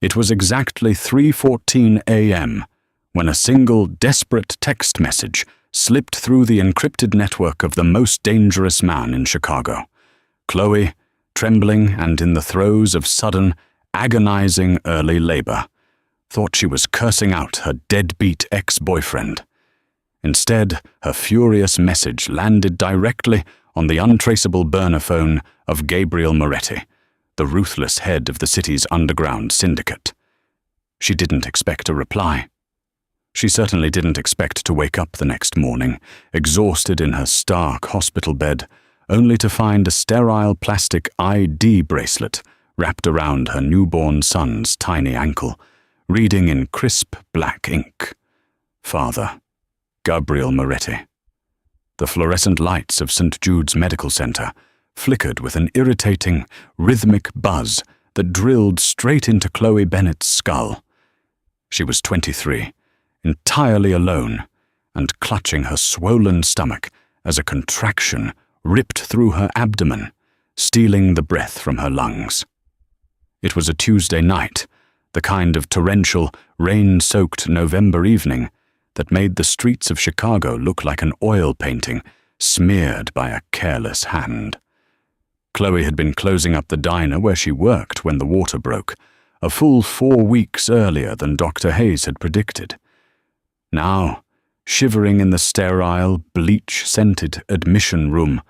It was exactly 3:14 a.m. when a single desperate text message slipped through the encrypted network of the most dangerous man in Chicago. Chloe, trembling and in the throes of sudden, agonizing early labor, thought she was cursing out her deadbeat ex-boyfriend. Instead, her furious message landed directly on the untraceable burner phone of Gabriel Moretti, the ruthless head of the city's underground syndicate. She didn't expect a reply. She certainly didn't expect to wake up the next morning, exhausted in her stark hospital bed, only to find a sterile plastic ID bracelet wrapped around her newborn son's tiny ankle, reading in crisp black ink, "Father, Gabriel Moretti." The fluorescent lights of St. Jude's Medical Center flickered with an irritating, rhythmic buzz that drilled straight into Chloe Bennett's skull. She was 23, entirely alone, and clutching her swollen stomach as a contraction ripped through her abdomen, stealing the breath from her lungs. It was a Tuesday night, the kind of torrential, rain-soaked November evening that made the streets of Chicago look like an oil painting smeared by a careless hand. Chloe had been closing up the diner where she worked when the water broke, a full 4 weeks earlier than Dr. Hayes had predicted. Now, shivering in the sterile, bleach-scented admission room,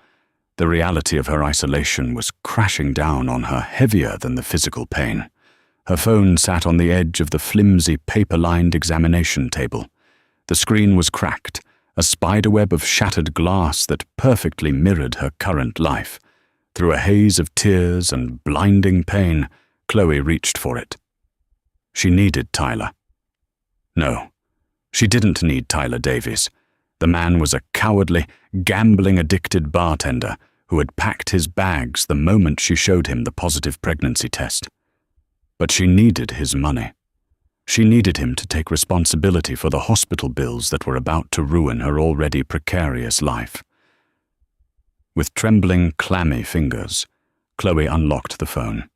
the reality of her isolation was crashing down on her heavier than the physical pain. Her phone sat on the edge of the flimsy, paper-lined examination table. The screen was cracked, a spiderweb of shattered glass that perfectly mirrored her current life. Through a haze of tears and blinding pain, Chloe reached for it. She needed Tyler. No, she didn't need Tyler Davies. The man was a cowardly, gambling-addicted bartender who had packed his bags the moment she showed him the positive pregnancy test. But she needed his money. She needed him to take responsibility for the hospital bills that were about to ruin her already precarious life. With trembling, clammy fingers, Chloe unlocked the phone.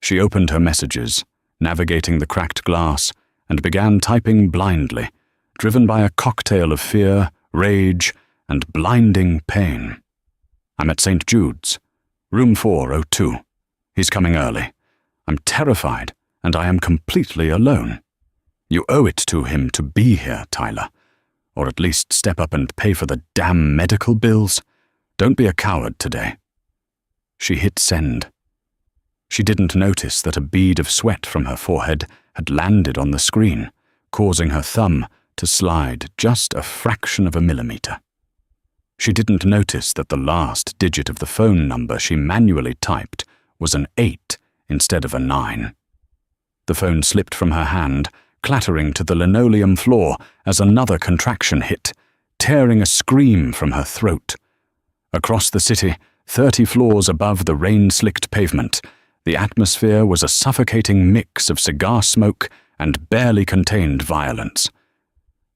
She opened her messages, navigating the cracked glass, and began typing blindly, driven by a cocktail of fear, rage, and blinding pain. "I'm at St. Jude's. Room 402. He's coming early. I'm terrified, and I am completely alone. You owe it to him to be here, Tyler. Or at least step up and pay for the damn medical bills. Don't be a coward today." She hit send. She didn't notice that a bead of sweat from her forehead had landed on the screen, causing her thumb to slide just a fraction of a millimeter. She didn't notice that the last digit of the phone number she manually typed was an 8 instead of a 9. The phone slipped from her hand, clattering to the linoleum floor as another contraction hit, tearing a scream from her throat. Across the city, 30 floors above the rain-slicked pavement, the atmosphere was a suffocating mix of cigar smoke and barely contained violence.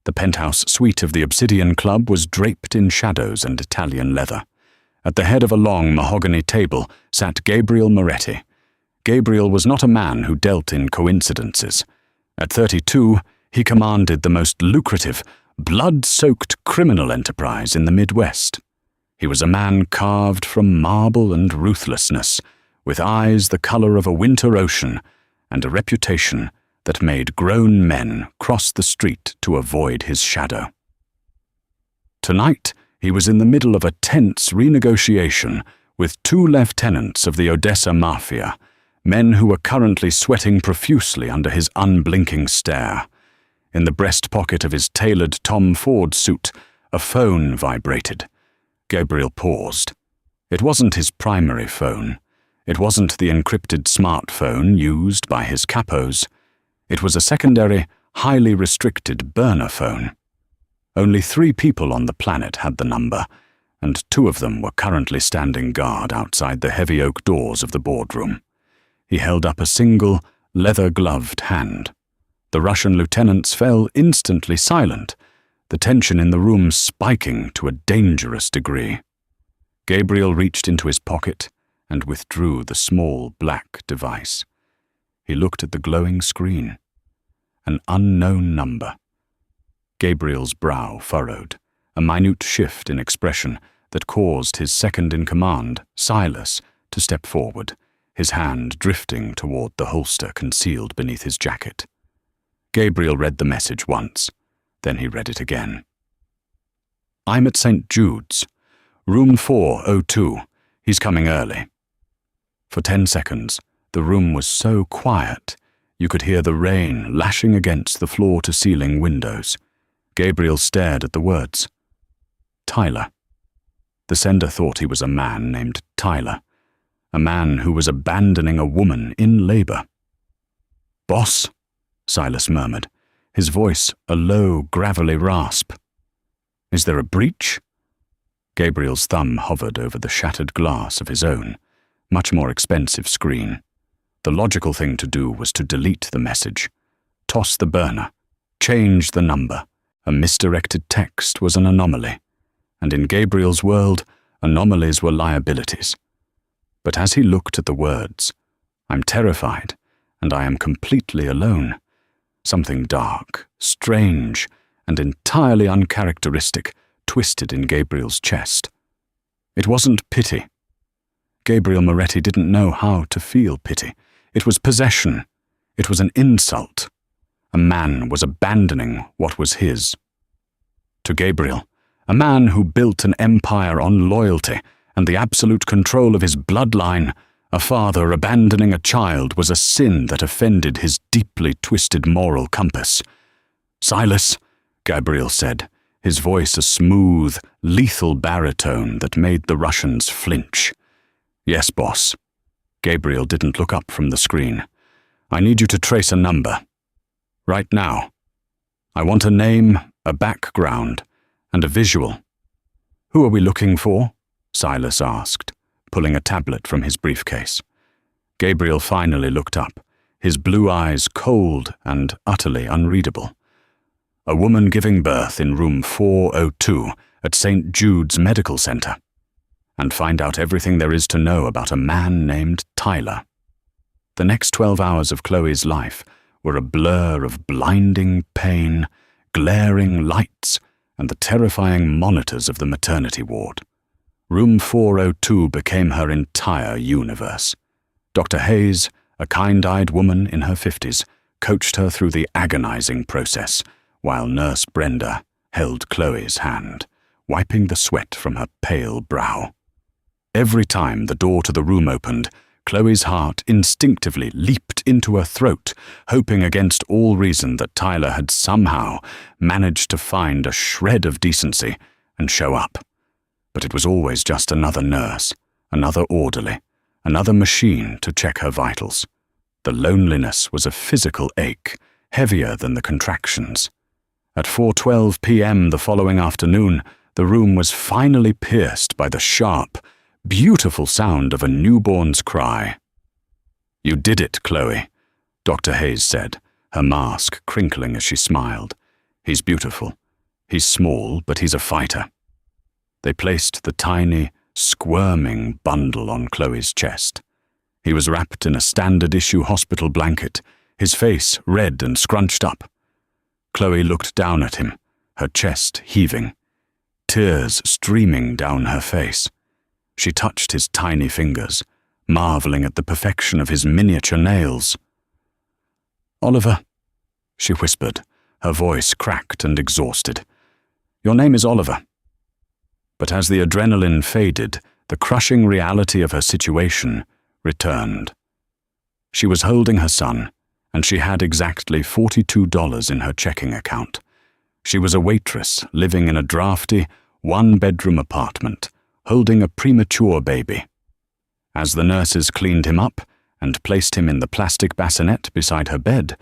The penthouse suite of the Obsidian Club was draped in shadows and Italian leather. At the head of a long mahogany table sat Gabriel Moretti. Gabriel was not a man who dealt in coincidences. At 32, he commanded the most lucrative, blood-soaked criminal enterprise in the Midwest. He was a man carved from marble and ruthlessness, with eyes the color of a winter ocean and a reputation that made grown men cross the street to avoid his shadow. Tonight, he was in the middle of a tense renegotiation with 2 lieutenants of the Odessa Mafia, men who were currently sweating profusely under his unblinking stare. In the breast pocket of his tailored Tom Ford suit, a phone vibrated. Gabriel paused. It wasn't his primary phone. It wasn't the encrypted smartphone used by his capos. It was a secondary, highly restricted burner phone. Only 3 people on the planet had the number, and 2 of them were currently standing guard outside the heavy oak doors of the boardroom. He held up a single, leather-gloved hand. The Russian lieutenants fell instantly silent, the tension in the room spiking to a dangerous degree. Gabriel reached into his pocket and withdrew the small black device. He looked at the glowing screen. An unknown number. Gabriel's brow furrowed, a minute shift in expression that caused his second-in-command, Silas, to step forward, his hand drifting toward the holster concealed beneath his jacket. Gabriel read the message once, then he read it again. "I'm at St. Jude's. Room 402. He's coming early." For 10 seconds, the room was so quiet, you could hear the rain lashing against the floor-to-ceiling windows. Gabriel stared at the words. Tyler. The sender thought he was a man named Tyler, a man who was abandoning a woman in labor. "Boss," Silas murmured, his voice a low, gravelly rasp. "Is there a breach?" Gabriel's thumb hovered over the shattered glass of his own, much more expensive screen. The logical thing to do was to delete the message, toss the burner, change the number. A misdirected text was an anomaly, and in Gabriel's world, anomalies were liabilities. But as he looked at the words, "I'm terrified, and I am completely alone," something dark, strange, and entirely uncharacteristic twisted in Gabriel's chest. It wasn't pity. Gabriel Moretti didn't know how to feel pity. It was possession. It was an insult. A man was abandoning what was his. To Gabriel, a man who built an empire on loyalty and the absolute control of his bloodline, a father abandoning a child was a sin that offended his deeply twisted moral compass. "Silas," Gabriel said, his voice a smooth, lethal baritone that made the Russians flinch. "Yes, boss." Gabriel didn't look up from the screen. "I need you to trace a number. Right now. I want a name, a background, and a visual." "Who are we looking for?" Silas asked, pulling a tablet from his briefcase. Gabriel finally looked up, his blue eyes cold and utterly unreadable. "A woman giving birth in room 402 at St. Jude's Medical Center. And find out everything there is to know about a man named Tyler." The next 12 hours of Chloe's life were a blur of blinding pain, glaring lights, and the terrifying monitors of the maternity ward. Room 402 became her entire universe. Dr. Hayes, a kind-eyed woman in her 50s, coached her through the agonizing process, while Nurse Brenda held Chloe's hand, wiping the sweat from her pale brow. Every time the door to the room opened, Chloe's heart instinctively leaped into her throat, hoping against all reason that Tyler had somehow managed to find a shred of decency and show up. But it was always just another nurse, another orderly, another machine to check her vitals. The loneliness was a physical ache, heavier than the contractions. At 4:12 p.m. the following afternoon, the room was finally pierced by the sharp, beautiful sound of a newborn's cry. "You did it, Chloe," Dr. Hayes said, her mask crinkling as she smiled. "He's beautiful. He's small, but he's a fighter." They placed the tiny, squirming bundle on Chloe's chest. He was wrapped in a standard-issue hospital blanket, his face red and scrunched up. Chloe looked down at him, her chest heaving, tears streaming down her face. She touched his tiny fingers, marveling at the perfection of his miniature nails. "Oliver," she whispered, her voice cracked and exhausted. "Your name is Oliver." But as the adrenaline faded, the crushing reality of her situation returned. She was holding her son, and she had exactly $42 in her checking account. She was a waitress living in a drafty, one-bedroom apartment, holding a premature baby. As the nurses cleaned him up and placed him in the plastic bassinet beside her bed,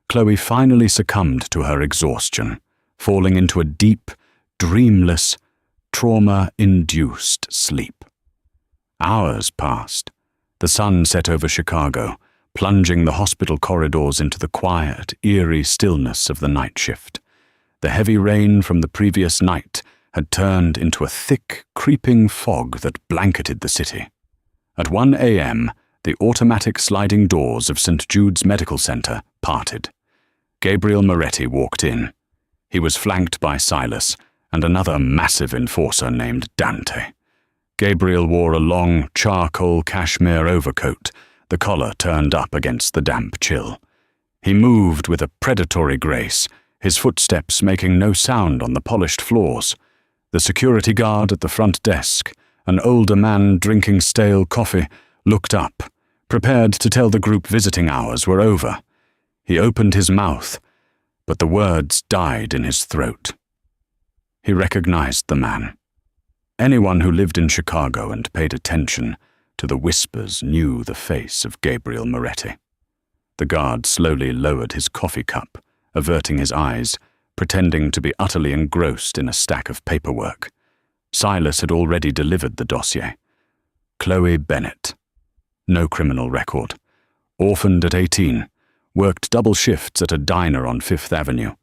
Chloe finally succumbed to her exhaustion, falling into a deep, dreamless, trauma-induced sleep. Hours passed. The sun set over Chicago, plunging the hospital corridors into the quiet, eerie stillness of the night shift. The heavy rain from the previous night had turned into a thick, creeping fog that blanketed the city. At 1 a.m., the automatic sliding doors of St. Jude's Medical Center parted. Gabriel Moretti walked in. He was flanked by Silas and another massive enforcer named Dante. Gabriel wore a long, charcoal cashmere overcoat, the collar turned up against the damp chill. He moved with a predatory grace, his footsteps making no sound on the polished floors. The security guard at the front desk, an older man drinking stale coffee, looked up, prepared to tell the group visiting hours were over. He opened his mouth, but the words died in his throat. He recognized the man. Anyone who lived in Chicago and paid attention to the whispers knew the face of Gabriel Moretti. The guard slowly lowered his coffee cup, averting his eyes, pretending to be utterly engrossed in a stack of paperwork. Silas had already delivered the dossier. Chloe Bennett. No criminal record. Orphaned at 18. Worked double shifts at a diner on Fifth Avenue.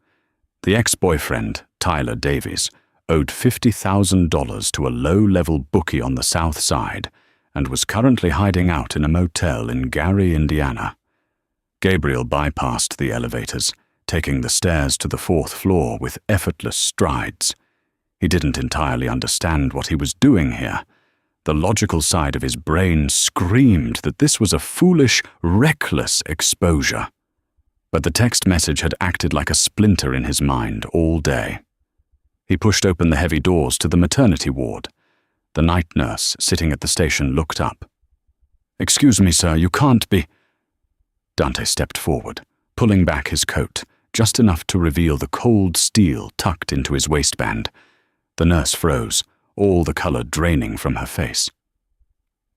The ex-boyfriend, Tyler Davies, owed $50,000 to a low-level bookie on the South Side and was currently hiding out in a motel in Gary, Indiana. Gabriel bypassed the elevators, taking the stairs to the 4th floor with effortless strides. He didn't entirely understand what he was doing here. The logical side of his brain screamed that this was a foolish, reckless exposure. But the text message had acted like a splinter in his mind all day. He pushed open the heavy doors to the maternity ward. The night nurse sitting at the station looked up. "Excuse me, sir, you can't be—" Dante stepped forward, pulling back his coat, just enough to reveal the cold steel tucked into his waistband. The nurse froze, all the color draining from her face.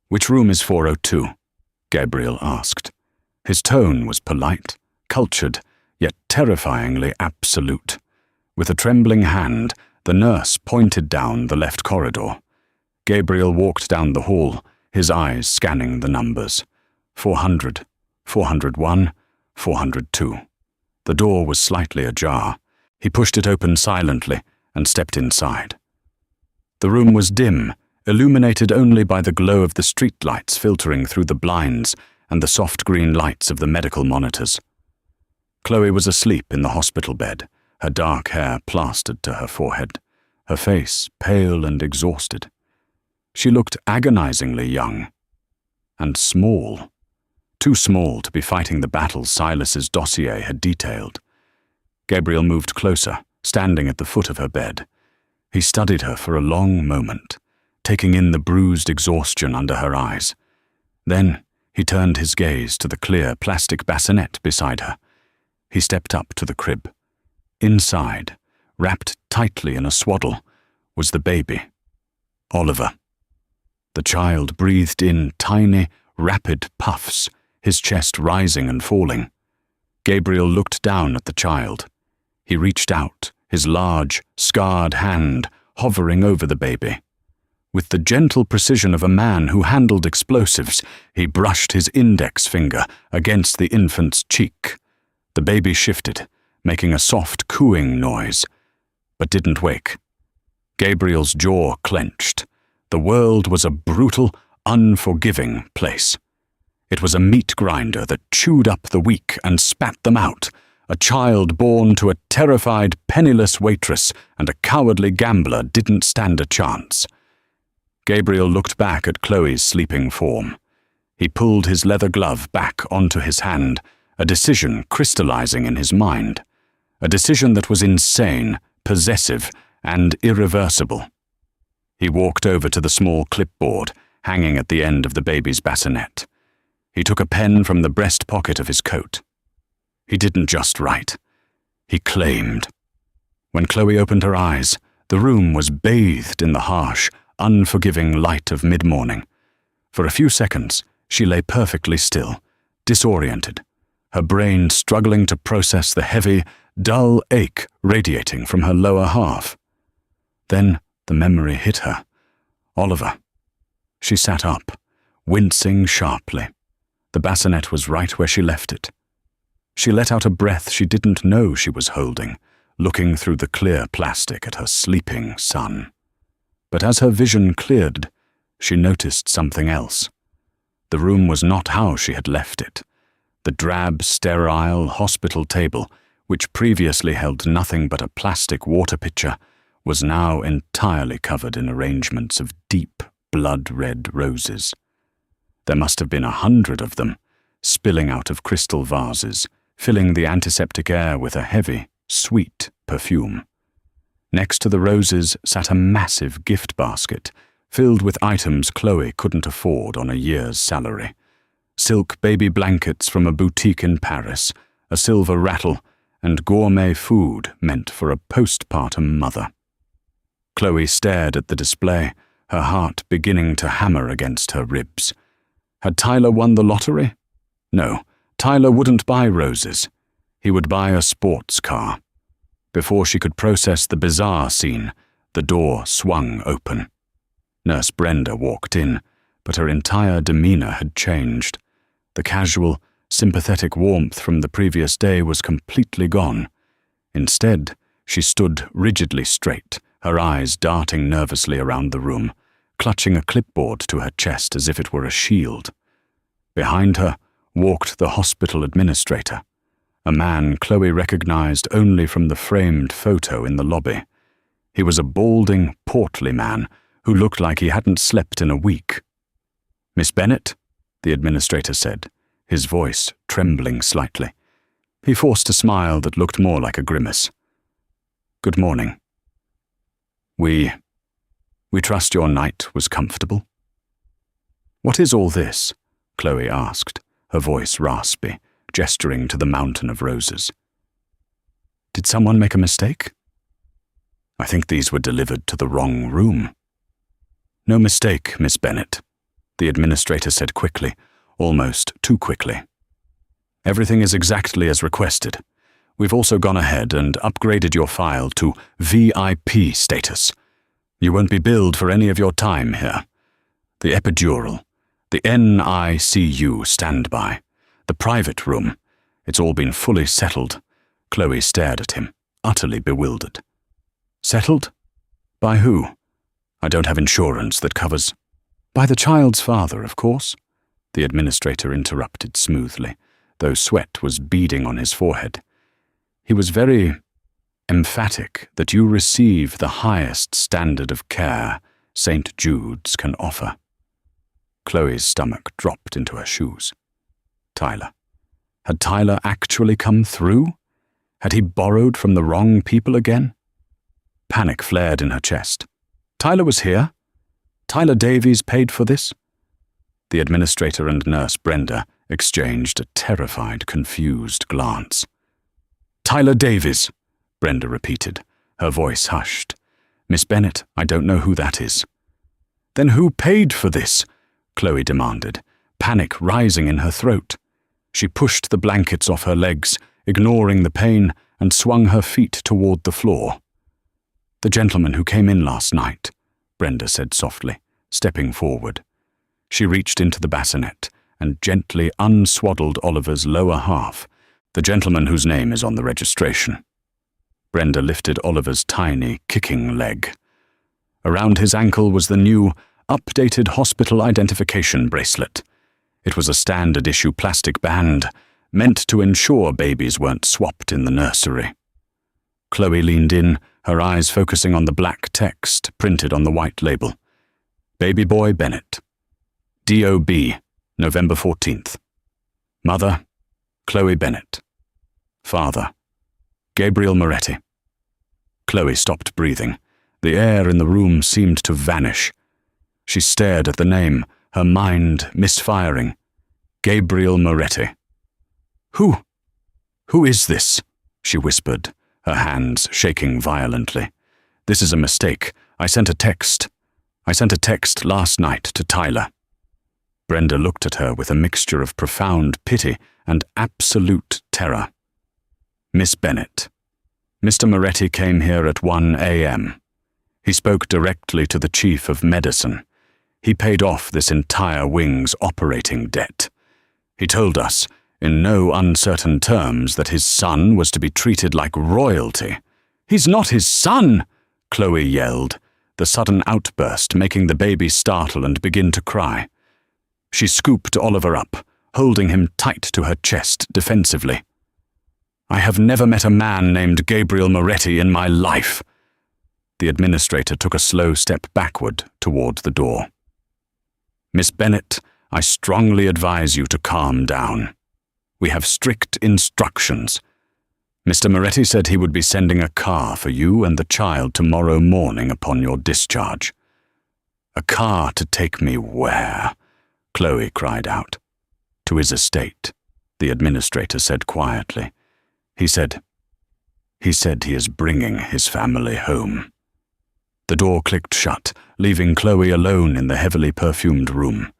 "Which room is 402? Gabriel asked. His tone was polite, cultured, yet terrifyingly absolute. With a trembling hand, the nurse pointed down the left corridor. Gabriel walked down the hall, his eyes scanning the numbers. 400, 401, 402. The door was slightly ajar. He pushed it open silently and stepped inside. The room was dim, illuminated only by the glow of the streetlights filtering through the blinds and the soft green lights of the medical monitors. Chloe was asleep in the hospital bed, her dark hair plastered to her forehead, her face pale and exhausted. She looked agonizingly young and small, too small to be fighting the battles Silas's dossier had detailed. Gabriel moved closer, standing at the foot of her bed. He studied her for a long moment, taking in the bruised exhaustion under her eyes. Then he turned his gaze to the clear plastic bassinet beside her. He stepped up to the crib. Inside, wrapped tightly in a swaddle, was the baby, Oliver. The child breathed in tiny, rapid puffs, his chest rising and falling. Gabriel looked down at the child. He reached out, his large, scarred hand hovering over the baby. With the gentle precision of a man who handled explosives, he brushed his index finger against the infant's cheek. The baby shifted, making a soft cooing noise, but didn't wake. Gabriel's jaw clenched. The world was a brutal, unforgiving place. It was a meat grinder that chewed up the weak and spat them out, a child born to a terrified, penniless waitress, and a cowardly gambler didn't stand a chance. Gabriel looked back at Chloe's sleeping form. He pulled his leather glove back onto his hand, a decision crystallizing in his mind. A decision that was insane, possessive, and irreversible. He walked over to the small clipboard hanging at the end of the baby's bassinet. He took a pen from the breast pocket of his coat. He didn't just write. He claimed. When Chloe opened her eyes, the room was bathed in the harsh, unforgiving light of mid-morning. For a few seconds, she lay perfectly still, disoriented, her brain struggling to process the heavy, dull ache radiating from her lower half. Then the memory hit her. Oliver. She sat up, wincing sharply. The bassinet was right where she left it. She let out a breath she didn't know she was holding, looking through the clear plastic at her sleeping son. But as her vision cleared, she noticed something else. The room was not how she had left it. The drab, sterile hospital table, which previously held nothing but a plastic water pitcher, was now entirely covered in arrangements of deep, blood-red roses. There must have been 100 of them, spilling out of crystal vases, filling the antiseptic air with a heavy, sweet perfume. Next to the roses sat a massive gift basket, filled with items Chloe couldn't afford on a year's salary. Silk baby blankets from a boutique in Paris, a silver rattle, and gourmet food meant for a postpartum mother. Chloe stared at the display, her heart beginning to hammer against her ribs. Had Tyler won the lottery? No, Tyler wouldn't buy roses. He would buy a sports car. Before she could process the bizarre scene, the door swung open. Nurse Brenda walked in, but her entire demeanor had changed. The casual, sympathetic warmth from the previous day was completely gone. Instead, she stood rigidly straight, her eyes darting nervously around the room, clutching a clipboard to her chest as if it were a shield. Behind her walked the hospital administrator, a man Chloe recognized only from the framed photo in the lobby. He was a balding, portly man who looked like he hadn't slept in a week. "Miss Bennett?" the administrator said, his voice trembling slightly. He forced a smile that looked more like a grimace. "Good morning. We trust your night was comfortable." "What is all this?" Chloe asked, her voice raspy, gesturing to the mountain of roses. "Did someone make a mistake?" "I think these were delivered to the wrong room." "No mistake, Miss Bennett," the administrator said quickly, almost too quickly. "Everything is exactly as requested. We've also gone ahead and upgraded your file to VIP status. You won't be billed for any of your time here. The epidural, the NICU standby, the private room, it's all been fully settled." Chloe stared at him, utterly bewildered. "Settled? By who? I don't have insurance that covers—" "By the child's father, of course," the administrator interrupted smoothly, though sweat was beading on his forehead. "He was very emphatic that you receive the highest standard of care St. Jude's can offer." Chloe's stomach dropped into her shoes. Tyler. Had Tyler actually come through? Had he borrowed from the wrong people again? Panic flared in her chest. Tyler was here? Tyler Davies paid for this? The administrator and Nurse Brenda exchanged a terrified, confused glance. "Tyler Davies," Brenda repeated, her voice hushed. "Miss Bennett, I don't know who that is." "Then who paid for this?" Chloe demanded, panic rising in her throat. She pushed the blankets off her legs, ignoring the pain, and swung her feet toward the floor. "The gentleman who came in last night," Brenda said softly, stepping forward. She reached into the bassinet and gently unswaddled Oliver's lower half, the gentleman whose name is on the registration. Brenda lifted Oliver's tiny, kicking leg. Around his ankle was the new, updated hospital identification bracelet. It was a standard-issue plastic band, meant to ensure babies weren't swapped in the nursery. Chloe leaned in, her eyes focusing on the black text printed on the white label. Baby Boy Bennett. D.O.B., November 14th. Mother, Chloe Bennett. Father, Gabriel Moretti. Chloe stopped breathing. The air in the room seemed to vanish. She stared at the name, her mind misfiring. Gabriel Moretti. Who is this?" she whispered, her hands shaking violently. "This is a mistake. I sent a text last night to Tyler." Brenda looked at her with a mixture of profound pity and absolute terror. "Miss Bennett, Mr. Moretti came here at 1 a.m. He spoke directly to the chief of medicine. He paid off this entire wing's operating debt. He told us, in no uncertain terms, that his son was to be treated like royalty." "He's not his son!" Chloe yelled, the sudden outburst making the baby startle and begin to cry. She scooped Oliver up, holding him tight to her chest defensively. "I have never met a man named Gabriel Moretti in my life." The administrator took a slow step backward toward the door. "Miss Bennett, I strongly advise you to calm down. We have strict instructions. Mr. Moretti said he would be sending a car for you and the child tomorrow morning upon your discharge." "A car to take me where?" Chloe cried out. "To his estate," the administrator said quietly. He said he is bringing his family home." The door clicked shut, leaving Chloe alone in the heavily perfumed room.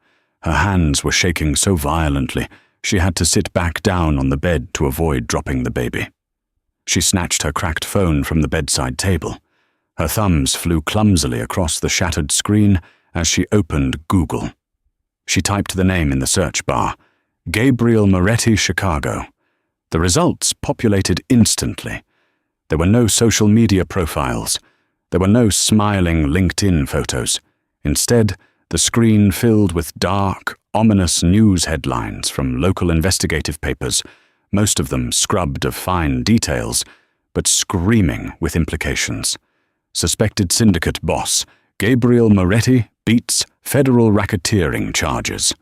Her hands were shaking so violently, she had to sit back down on the bed to avoid dropping the baby. She snatched her cracked phone from the bedside table. Her thumbs flew clumsily across the shattered screen as she opened Google. She typed the name in the search bar, Gabriel Moretti, Chicago. The results populated instantly. There were no social media profiles. There were no smiling LinkedIn photos. Instead, the screen filled with dark, ominous news headlines from local investigative papers, most of them scrubbed of fine details, but screaming with implications. Suspected syndicate boss, Gabriel Moretti beats federal racketeering charges.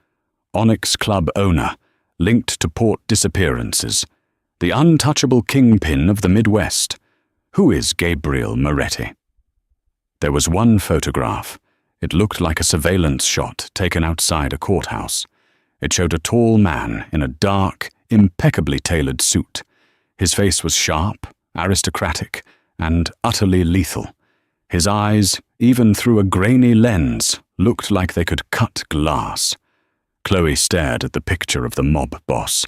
Onyx Club owner, linked to port disappearances. The untouchable kingpin of the Midwest. Who is Gabriel Moretti? There was one photograph. It looked like a surveillance shot taken outside a courthouse. It showed a tall man in a dark, impeccably tailored suit. His face was sharp, aristocratic, and utterly lethal. His eyes, even through a grainy lens, looked like they could cut glass. Chloe stared at the picture of the mob boss.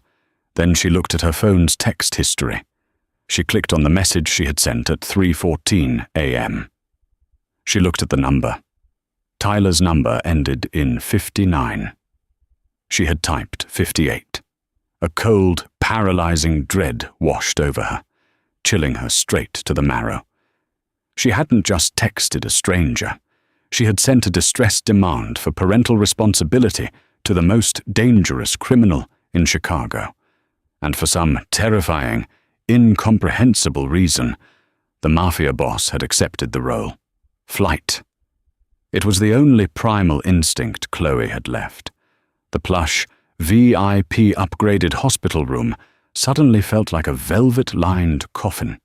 Then she looked at her phone's text history. She clicked on the message she had sent at 3:14 a.m. She looked at the number. Tyler's number ended in 59. She had typed 58. A cold, paralyzing dread washed over her, chilling her straight to the marrow. She hadn't just texted a stranger. She had sent a distressed demand for parental responsibility to the most dangerous criminal in Chicago. And for some terrifying, incomprehensible reason, the Mafia boss had accepted the role. Flight. It was the only primal instinct Chloe had left. The plush, VIP upgraded hospital room suddenly felt like a velvet-lined coffin.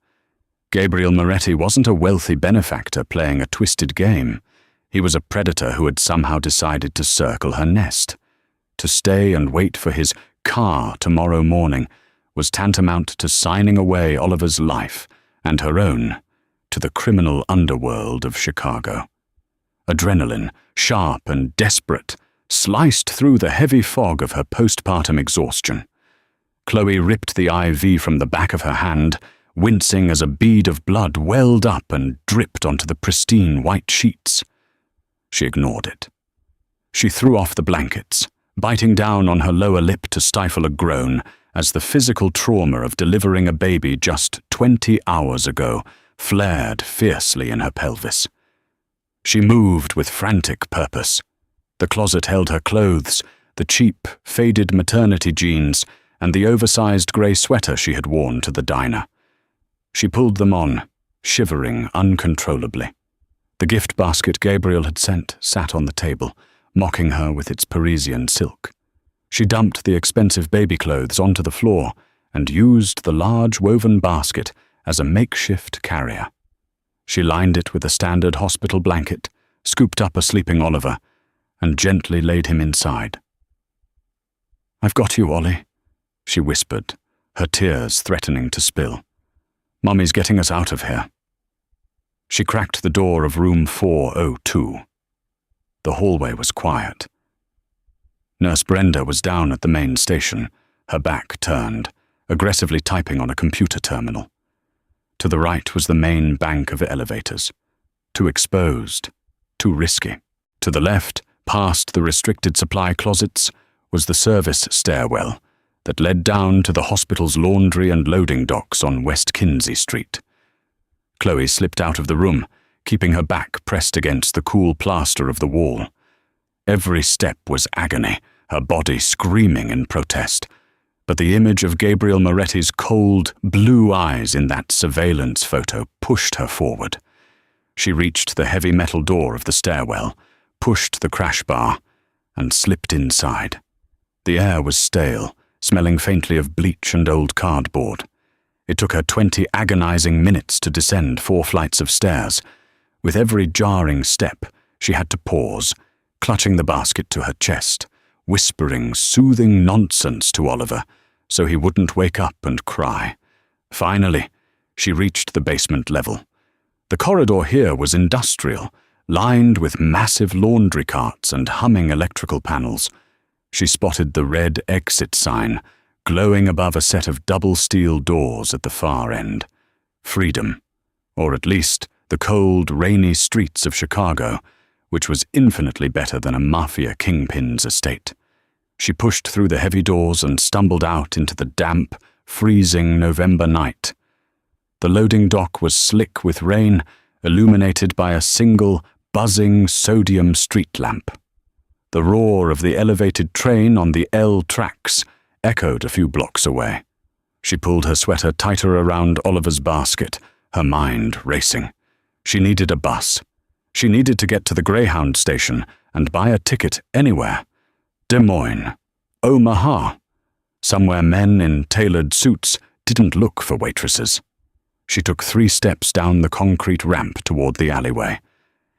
Gabriel Moretti wasn't a wealthy benefactor playing a twisted game. He was a predator who had somehow decided to circle her nest. To stay and wait for his car tomorrow morning was tantamount to signing away Oliver's life and her own to the criminal underworld of Chicago. Adrenaline, sharp and desperate, sliced through the heavy fog of her postpartum exhaustion. Chloe ripped the IV from the back of her hand, wincing as a bead of blood welled up and dripped onto the pristine white sheets. She ignored it. She threw off the blankets, biting down on her lower lip to stifle a groan as the physical trauma of delivering a baby just 20 hours ago flared fiercely in her pelvis. She moved with frantic purpose. The closet held her clothes, the cheap, faded maternity jeans, and the oversized grey sweater she had worn to the diner. She pulled them on, shivering uncontrollably. The gift basket Gabriel had sent sat on the table, mocking her with its Parisian silk. She dumped the expensive baby clothes onto the floor and used the large woven basket as a makeshift carrier. She lined it with a standard hospital blanket, scooped up a sleeping Oliver, and gently laid him inside. "I've got you, Ollie," she whispered, her tears threatening to spill. "Mummy's getting us out of here." She cracked the door of room 402. The hallway was quiet. Nurse Brenda was down at the main station, her back turned, aggressively typing on a computer terminal. To the right was the main bank of elevators. Too exposed, too risky. To the left, past the restricted supply closets, was the service stairwell that led down to the hospital's laundry and loading docks on West Kinsey Street. Chloe slipped out of the room, keeping her back pressed against the cool plaster of the wall. Every step was agony, her body screaming in protest. But the image of Gabriel Moretti's cold, blue eyes in that surveillance photo pushed her forward. She reached the heavy metal door of the stairwell, pushed the crash bar, and slipped inside. The air was stale, smelling faintly of bleach and old cardboard. It took her 20 agonizing minutes to descend 4 flights of stairs. With every jarring step, she had to pause, clutching the basket to her chest, whispering soothing nonsense to Oliver, so he wouldn't wake up and cry. Finally, she reached the basement level. The corridor here was industrial, lined with massive laundry carts and humming electrical panels. She spotted the red exit sign, glowing above a set of double steel doors at the far end. Freedom, or at least the cold, rainy streets of Chicago, which was infinitely better than a Mafia kingpin's estate. She pushed through the heavy doors and stumbled out into the damp, freezing November night. The loading dock was slick with rain, illuminated by a single, buzzing sodium street lamp. The roar of the elevated train on the L tracks echoed a few blocks away. She pulled her sweater tighter around Oliver's basket, her mind racing. She needed a bus. She needed to get to the Greyhound station and buy a ticket anywhere. Des Moines, Omaha, somewhere men in tailored suits didn't look for waitresses. She took 3 steps down the concrete ramp toward the alleyway.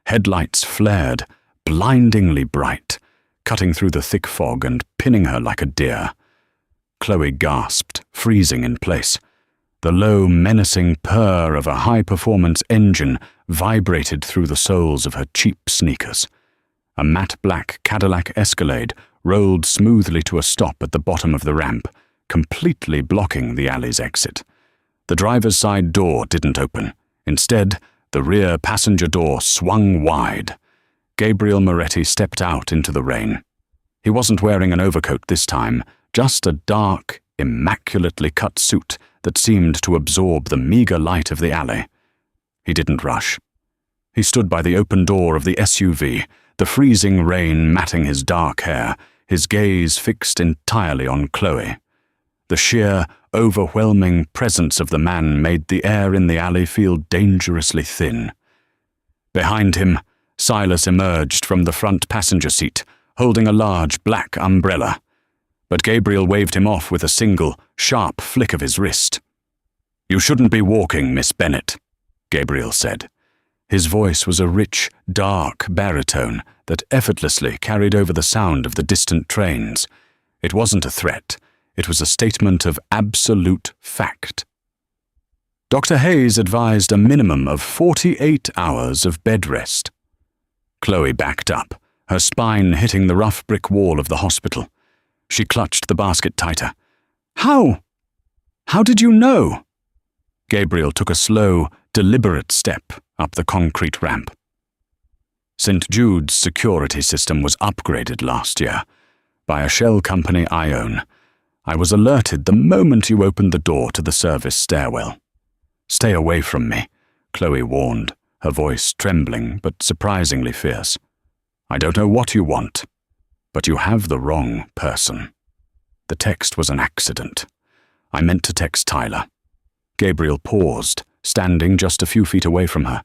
Headlights flared, blindingly bright, cutting through the thick fog and pinning her like a deer. Chloe gasped, freezing in place. The low, menacing purr of a high-performance engine vibrated through the soles of her cheap sneakers. A matte black Cadillac Escalade rolled smoothly to a stop at the bottom of the ramp, completely blocking the alley's exit. The driver's side door didn't open. Instead, the rear passenger door swung wide. Gabriel Moretti stepped out into the rain. He wasn't wearing an overcoat this time, just a dark, immaculately cut suit that seemed to absorb the meager light of the alley. He didn't rush. He stood by the open door of the SUV, the freezing rain matting his dark hair, his gaze fixed entirely on Chloe. The sheer, overwhelming presence of the man made the air in the alley feel dangerously thin. Behind him, Silas emerged from the front passenger seat, holding a large black umbrella. But Gabriel waved him off with a single, sharp flick of his wrist. "You shouldn't be walking, Miss Bennett," Gabriel said. His voice was a rich, dark baritone that effortlessly carried over the sound of the distant trains. It wasn't a threat. It was a statement of absolute fact. Dr. Hayes advised a minimum of 48 hours of bed rest. Chloe backed up, her spine hitting the rough brick wall of the hospital. She clutched the basket tighter. How did you know?" Gabriel took a slow, deliberate step up the concrete ramp. St. Jude's security system was upgraded last year by a shell company I own. I was alerted the moment you opened the door to the service stairwell. "Stay away from me," Chloe warned, her voice trembling but surprisingly fierce. "I don't know what you want, but you have the wrong person. The text was an accident. I meant to text Tyler." Gabriel paused, standing just a few feet away from her.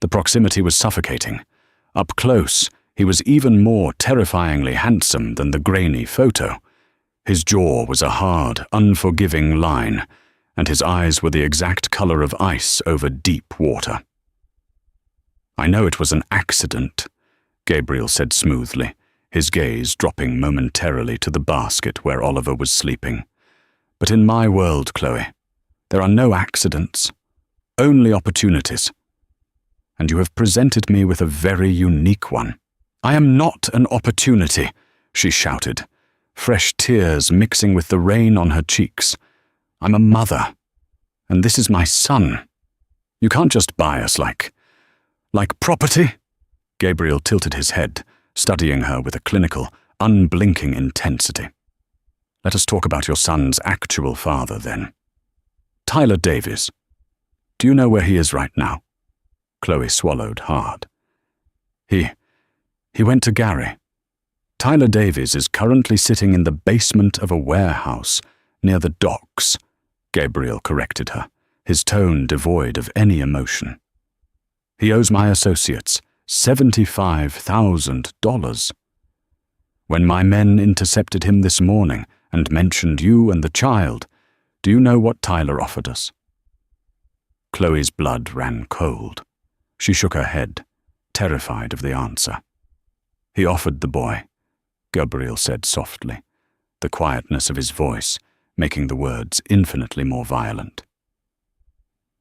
The proximity was suffocating. Up close, he was even more terrifyingly handsome than the grainy photo. His jaw was a hard, unforgiving line, and his eyes were the exact color of ice over deep water. "I know it was an accident," Gabriel said smoothly, his gaze dropping momentarily to the basket where Oliver was sleeping. "But in my world, Chloe, there are no accidents, only opportunities. And you have presented me with a very unique one." "I am not an opportunity," she shouted, fresh tears mixing with the rain on her cheeks. "I'm a mother, and this is my son. You can't just buy us like property." Gabriel tilted his head, studying her with a clinical, unblinking intensity. "Let us talk about your son's actual father, then. Tyler Davies. Do you know where he is right now?" Chloe swallowed hard. He went to Gary. Tyler Davies is currently sitting in the basement of a warehouse near the docks, Gabriel corrected her, his tone devoid of any emotion. He owes my associates $75,000. When my men intercepted him this morning and mentioned you and the child, do you know what Tyler offered us? Chloe's blood ran cold. She shook her head, terrified of the answer. He offered the boy, Gabriel said softly, the quietness of his voice making the words infinitely more violent.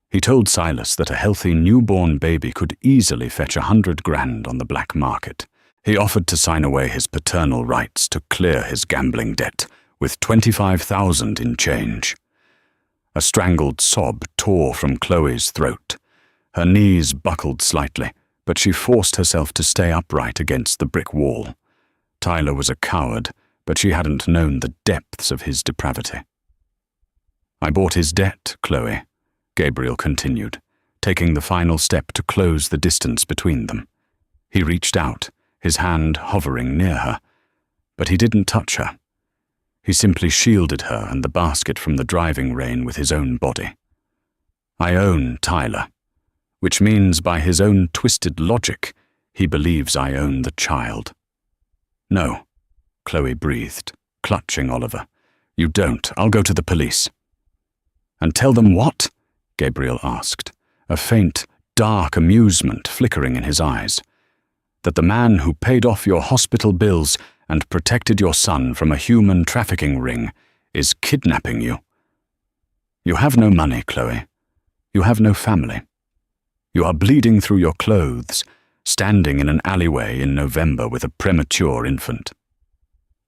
He told Silas that a healthy newborn baby could easily fetch $100,000 on the black market. He offered to sign away his paternal rights to clear his gambling debt with $25,000 in change. A strangled sob tore from Chloe's throat. Her knees buckled slightly, but she forced herself to stay upright against the brick wall. Tyler was a coward, but she hadn't known the depths of his depravity. I bought his debt, Chloe, Gabriel continued, taking the final step to close the distance between them. He reached out, his hand hovering near her, but he didn't touch her. He simply shielded her and the basket from the driving rain with his own body. I own Tyler, which means by his own twisted logic, he believes I own the child. No, Chloe breathed, clutching Oliver. You don't. I'll go to the police. And tell them what? Gabriel asked, a faint, dark amusement flickering in his eyes. That the man who paid off your hospital bills and protected your son from a human trafficking ring is kidnapping you. You have no money, Chloe. You have no family. You are bleeding through your clothes, standing in an alleyway in November with a premature infant.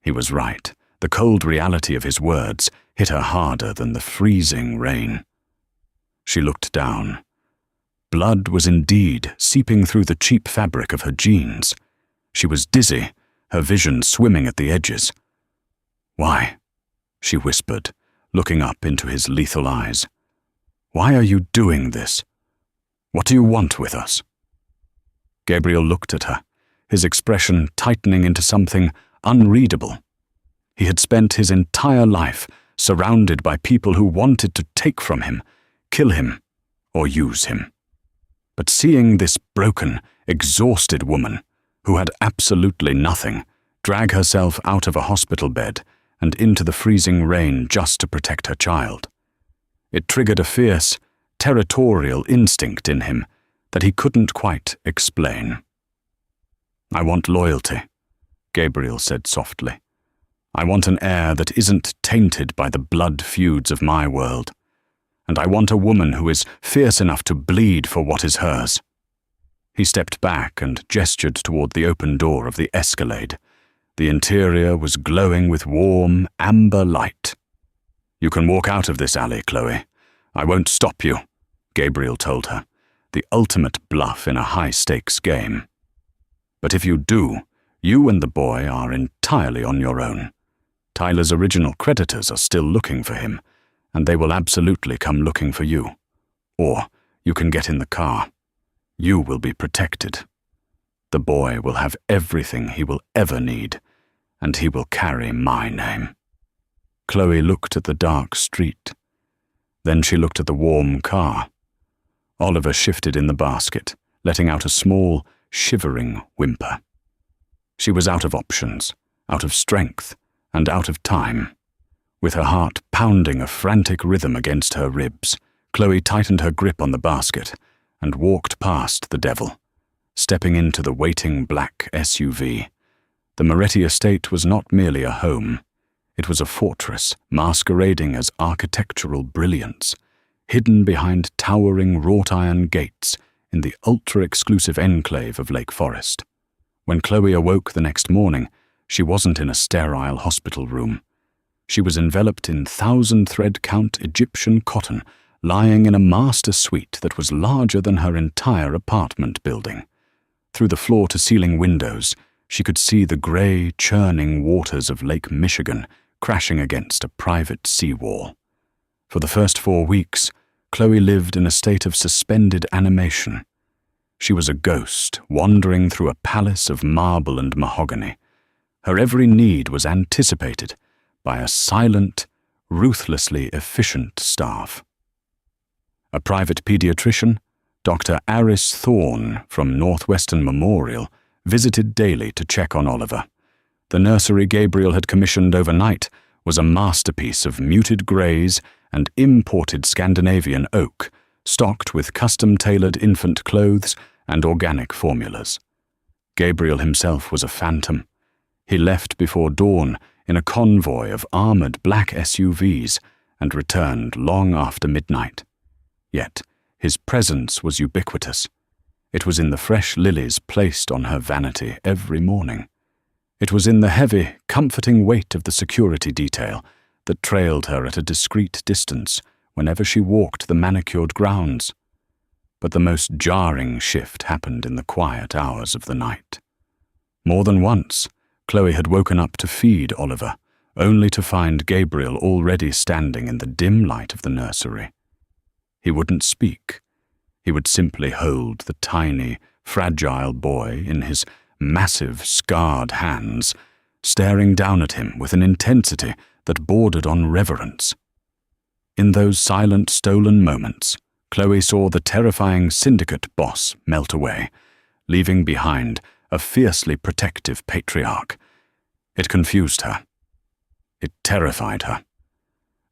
He was right. The cold reality of his words hit her harder than the freezing rain. She looked down. Blood was indeed seeping through the cheap fabric of her jeans. She was dizzy, her vision swimming at the edges. Why? She whispered, looking up into his lethal eyes. Why are you doing this? What do you want with us? Gabriel looked at her, his expression tightening into something unreadable. He had spent his entire life surrounded by people who wanted to take from him, kill him, or use him. But seeing this broken, exhausted woman, who had absolutely nothing, drag herself out of a hospital bed and into the freezing rain just to protect her child, it triggered a fierce, territorial instinct in him that he couldn't quite explain. I want loyalty, Gabriel said softly. I want an heir that isn't tainted by the blood feuds of my world. And I want a woman who is fierce enough to bleed for what is hers. He stepped back and gestured toward the open door of the Escalade. The interior was glowing with warm, amber light. You can walk out of this alley, Chloe. I won't stop you, Gabriel told her, the ultimate bluff in a high-stakes game. But if you do, you and the boy are entirely on your own. Tyler's original creditors are still looking for him, and they will absolutely come looking for you. Or you can get in the car. You will be protected. The boy will have everything he will ever need, and he will carry my name. Chloe looked at the dark street. Then she looked at the warm car. Oliver shifted in the basket, letting out a small, shivering whimper. She was out of options, out of strength, and out of time. With her heart pounding a frantic rhythm against her ribs, Chloe tightened her grip on the basket and walked past the devil, stepping into the waiting black SUV. The Moretti estate was not merely a home. It was a fortress masquerading as architectural brilliance, hidden behind towering wrought-iron gates in the ultra-exclusive enclave of Lake Forest. When Chloe awoke the next morning, she wasn't in a sterile hospital room. She was enveloped in 1,000-thread count Egyptian cotton, lying in a master suite that was larger than her entire apartment building. Through the floor-to-ceiling windows, she could see the gray, churning waters of Lake Michigan crashing against a private seawall. For the first 4 weeks, Chloe lived in a state of suspended animation. She was a ghost wandering through a palace of marble and mahogany. Her every need was anticipated by a silent, ruthlessly efficient staff. A private pediatrician, Dr. Aris Thorne from Northwestern Memorial, visited daily to check on Oliver. The nursery Gabriel had commissioned overnight was a masterpiece of muted greys and imported Scandinavian oak, stocked with custom-tailored infant clothes and organic formulas. Gabriel himself was a phantom. He left before dawn in a convoy of armored black SUVs and returned long after midnight. Yet his presence was ubiquitous. It was in the fresh lilies placed on her vanity every morning. It was in the heavy, comforting weight of the security detail that trailed her at a discreet distance whenever she walked the manicured grounds. But the most jarring shift happened in the quiet hours of the night. More than once, Chloe had woken up to feed Oliver, only to find Gabriel already standing in the dim light of the nursery. He wouldn't speak. He would simply hold the tiny, fragile boy in his massive, scarred hands, staring down at him with an intensity that bordered on reverence. In those silent, stolen moments, Chloe saw the terrifying syndicate boss melt away, leaving behind a fiercely protective patriarch. It confused her. It terrified her.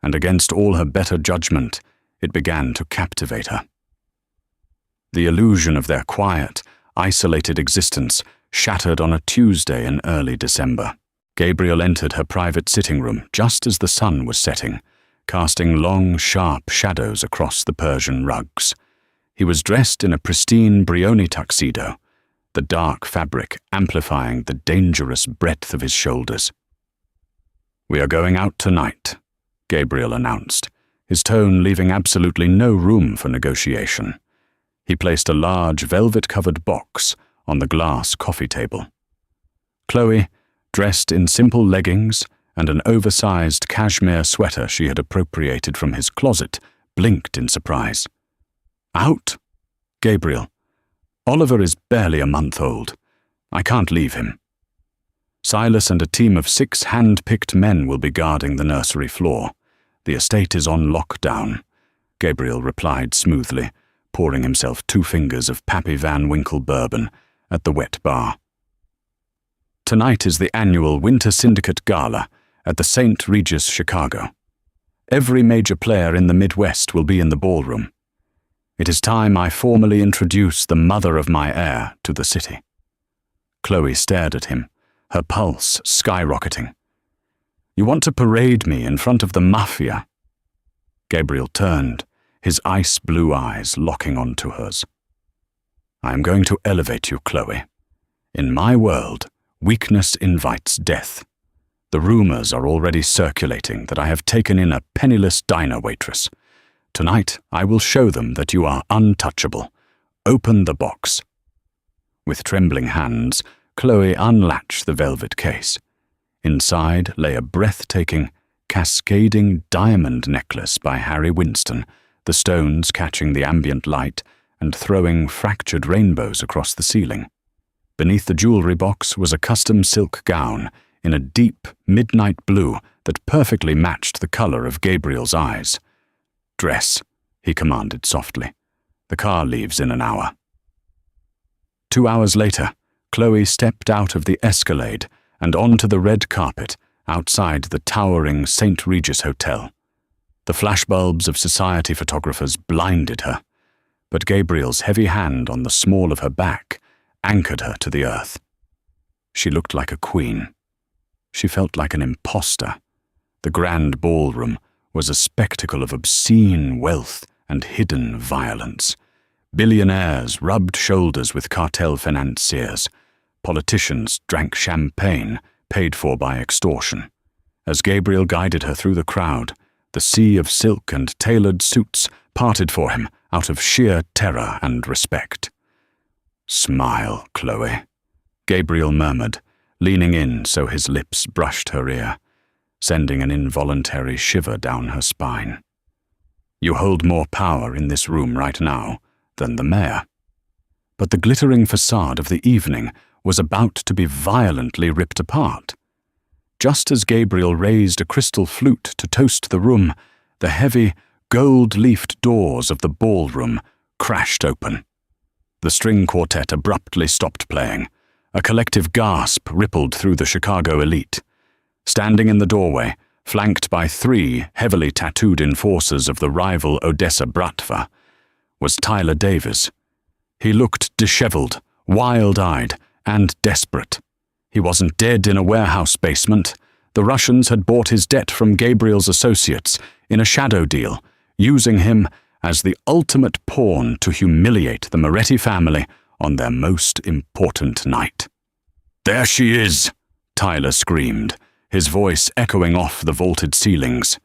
And against all her better judgment, it began to captivate her. The illusion of their quiet, isolated existence shattered on a Tuesday in early December. Gabriel entered her private sitting room just as the sun was setting, casting long, sharp shadows across the Persian rugs. He was dressed in a pristine Brioni tuxedo, the dark fabric amplifying the dangerous breadth of his shoulders. "We are going out tonight," Gabriel announced, his tone leaving absolutely no room for negotiation. He placed a large velvet-covered box on the glass coffee table. Chloe, dressed in simple leggings and an oversized cashmere sweater she had appropriated from his closet, blinked in surprise. "Out? Gabriel, Oliver is barely a month old. I can't leave him. Silas and a team of 6 hand-picked men will be guarding the nursery floor. The estate is on lockdown," Gabriel replied smoothly, pouring himself 2 fingers of Pappy Van Winkle bourbon at the wet bar. "Tonight is the annual Winter Syndicate Gala at the St. Regis, Chicago. Every major player in the Midwest will be in the ballroom. It is time I formally introduce the mother of my heir to the city." Chloe stared at him, her pulse skyrocketing. "You want to parade me in front of the Mafia?" Gabriel turned, his ice-blue eyes locking onto hers. "I am going to elevate you, Chloe. In my world, weakness invites death. The rumors are already circulating that I have taken in a penniless diner waitress. Tonight, I will show them that you are untouchable. Open the box." With trembling hands, Chloe unlatched the velvet case. Inside lay a breathtaking, cascading diamond necklace by Harry Winston, the stones catching the ambient light and throwing fractured rainbows across the ceiling. Beneath the jewelry box was a custom silk gown in a deep, midnight blue that perfectly matched the color of Gabriel's eyes. "Dress," he commanded softly. "The car leaves in an hour." 2 hours later, Chloe stepped out of the Escalade and onto the red carpet outside the towering St. Regis Hotel. The flashbulbs of society photographers blinded her, but Gabriel's heavy hand on the small of her back anchored her to the earth. She looked like a queen. She felt like an imposter. The grand ballroom was a spectacle of obscene wealth and hidden violence. Billionaires rubbed shoulders with cartel financiers. Politicians drank champagne, paid for by extortion. As Gabriel guided her through the crowd, the sea of silk and tailored suits parted for him out of sheer terror and respect. "Smile, Chloe," Gabriel murmured, leaning in so his lips brushed her ear, sending an involuntary shiver down her spine. "You hold more power in this room right now than the mayor." But the glittering facade of the evening was about to be violently ripped apart. Just as Gabriel raised a crystal flute to toast the room, the heavy, gold-leafed doors of the ballroom crashed open. The string quartet abruptly stopped playing. A collective gasp rippled through the Chicago elite. Standing in the doorway, flanked by 3 heavily tattooed enforcers of the rival Odessa Bratva, was Tyler Davis. He looked disheveled, wild-eyed, and desperate. He wasn't dead in a warehouse basement. The Russians had bought his debt from Gabriel's associates in a shadow deal, using him as the ultimate pawn to humiliate the Moretti family on their most important night. "There she is!" Tyler screamed, his voice echoing off the vaulted ceilings.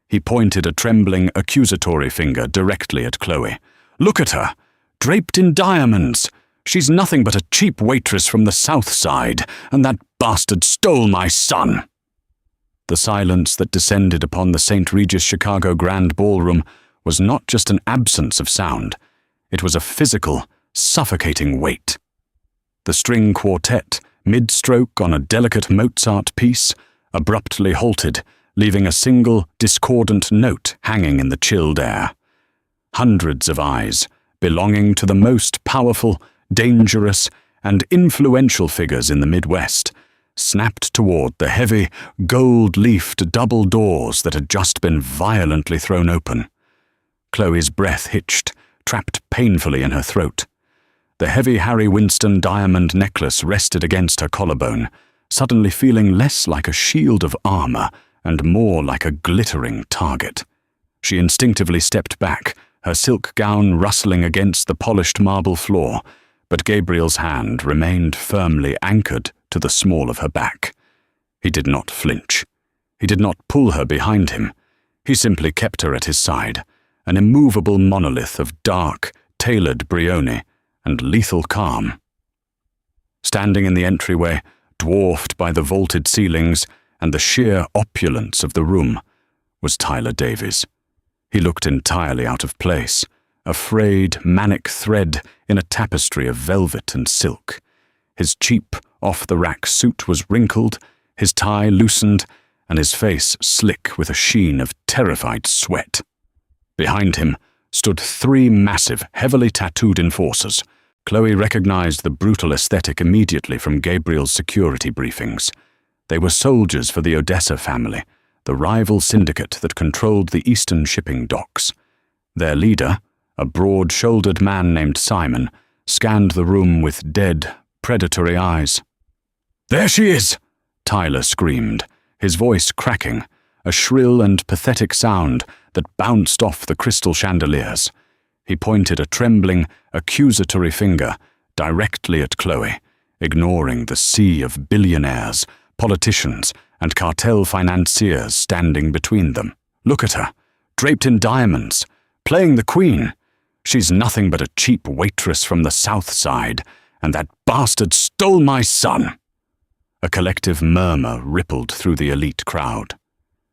He pointed a trembling, accusatory finger directly at Chloe. "Look at her, draped in diamonds. She's nothing but a cheap waitress from the South Side, and that bastard stole my son." The silence that descended upon the St. Regis Chicago Grand Ballroom was not just an absence of sound. It was a physical, suffocating weight. The string quartet, mid-stroke on a delicate Mozart piece, abruptly halted, leaving a single, discordant note hanging in the chilled air. Hundreds of eyes, belonging to the most powerful, dangerous, and influential figures in the Midwest, snapped toward the heavy, gold-leafed double doors that had just been violently thrown open. Chloe's breath hitched, trapped painfully in her throat. The heavy Harry Winston diamond necklace rested against her collarbone, suddenly feeling less like a shield of armor and more like a glittering target. She instinctively stepped back, her silk gown rustling against the polished marble floor, but Gabriel's hand remained firmly anchored to the small of her back. He did not flinch. He did not pull her behind him. He simply kept her at his side, an immovable monolith of dark, tailored Brioni and lethal calm. Standing in the entryway, dwarfed by the vaulted ceilings and the sheer opulence of the room, was Tyler Davis. He looked entirely out of place, a frayed, manic thread in a tapestry of velvet and silk. His cheap, off-the-rack suit was wrinkled, his tie loosened, and his face slick with a sheen of terrified sweat. Behind him stood 3 massive, heavily tattooed enforcers. Chloe recognized the brutal aesthetic immediately from Gabriel's security briefings. They were soldiers for the Odessa family, the rival syndicate that controlled the eastern shipping docks. Their leader, a broad-shouldered man named Simon, scanned the room with dead, predatory eyes. "There she is!" Tyler screamed, his voice cracking, a shrill and pathetic sound that bounced off the crystal chandeliers. He pointed a trembling, accusatory finger directly at Chloe, ignoring the sea of billionaires, politicians, and cartel financiers standing between them. "Look at her, draped in diamonds, playing the queen. She's nothing but a cheap waitress from the South Side, and that bastard stole my son." A collective murmur rippled through the elite crowd.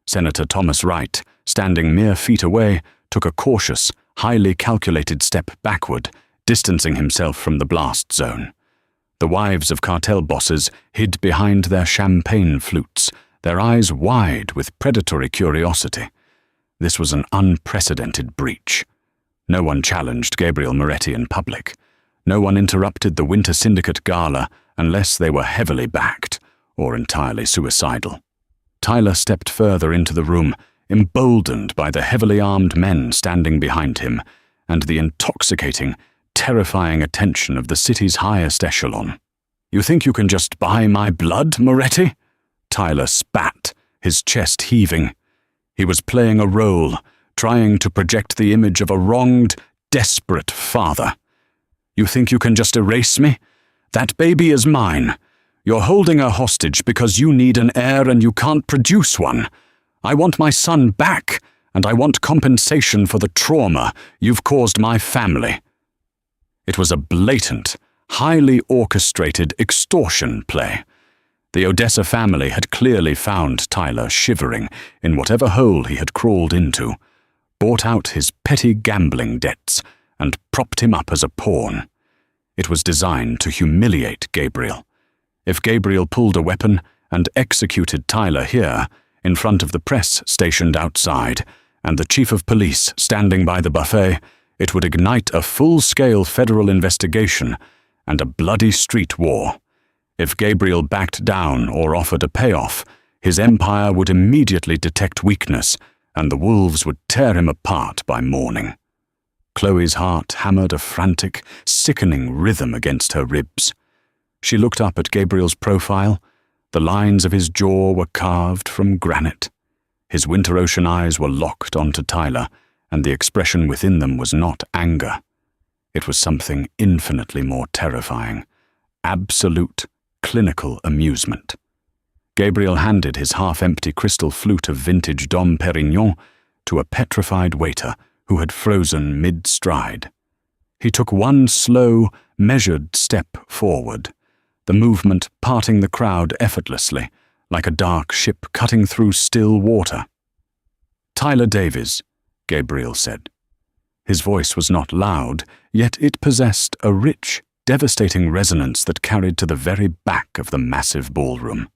Senator Thomas Wright, standing mere feet away, took a cautious, highly calculated step backward, distancing himself from the blast zone. The wives of cartel bosses hid behind their champagne flutes, their eyes wide with predatory curiosity. This was an unprecedented breach. No one challenged Gabriel Moretti in public. No one interrupted the Winter Syndicate Gala unless they were heavily backed or entirely suicidal. Tyler stepped further into the room, emboldened by the heavily armed men standing behind him and the intoxicating, terrifying attention of the city's highest echelon. "You think you can just buy my blood, Moretti?" Tyler spat, his chest heaving. He was playing a role, trying to project the image of a wronged, desperate father. "You think you can just erase me? That baby is mine. You're holding her hostage because you need an heir and you can't produce one. I want my son back, and I want compensation for the trauma you've caused my family." It was a blatant, highly orchestrated extortion play. The Odessa family had clearly found Tyler shivering in whatever hole he had crawled into, bought out his petty gambling debts, and propped him up as a pawn. It was designed to humiliate Gabriel. If Gabriel pulled a weapon and executed Tyler here, in front of the press stationed outside, and the chief of police standing by the buffet, it would ignite a full-scale federal investigation and a bloody street war. If Gabriel backed down or offered a payoff, his empire would immediately detect weakness, and the wolves would tear him apart by morning. Chloe's heart hammered a frantic, sickening rhythm against her ribs. She looked up at Gabriel's profile. The lines of his jaw were carved from granite. His winter ocean eyes were locked onto Tyler, and the expression within them was not anger. It was something infinitely more terrifying. Absolute, clinical amusement. Gabriel handed his half-empty crystal flute of vintage Dom Perignon to a petrified waiter who had frozen mid-stride. He took one slow, measured step forward, the movement parting the crowd effortlessly, like a dark ship cutting through still water. "Tyler Davies," Gabriel said. His voice was not loud, yet it possessed a rich, devastating resonance that carried to the very back of the massive ballroom.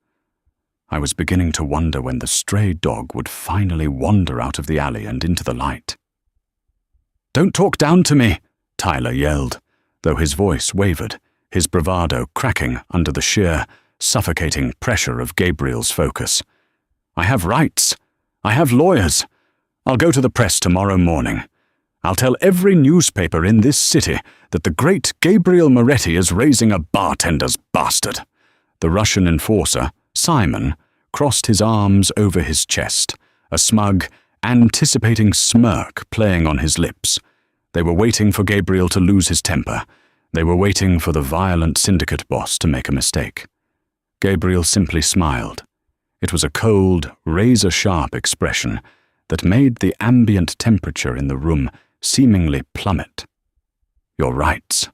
I was beginning to wonder when the stray dog would finally wander out of the alley and into the light. "Don't talk down to me," Tyler yelled, though his voice wavered, his bravado cracking under the sheer, suffocating pressure of Gabriel's focus. "I have rights. I have lawyers. I'll go to the press tomorrow morning. I'll tell every newspaper in this city that the great Gabriel Moretti is raising a bartender's bastard." The Russian enforcer, Simon, crossed his arms over his chest, a smug, anticipating smirk playing on his lips. They were waiting for Gabriel to lose his temper. They were waiting for the violent syndicate boss to make a mistake. Gabriel simply smiled. It was a cold, razor-sharp expression that made the ambient temperature in the room seemingly plummet. "Your rights,"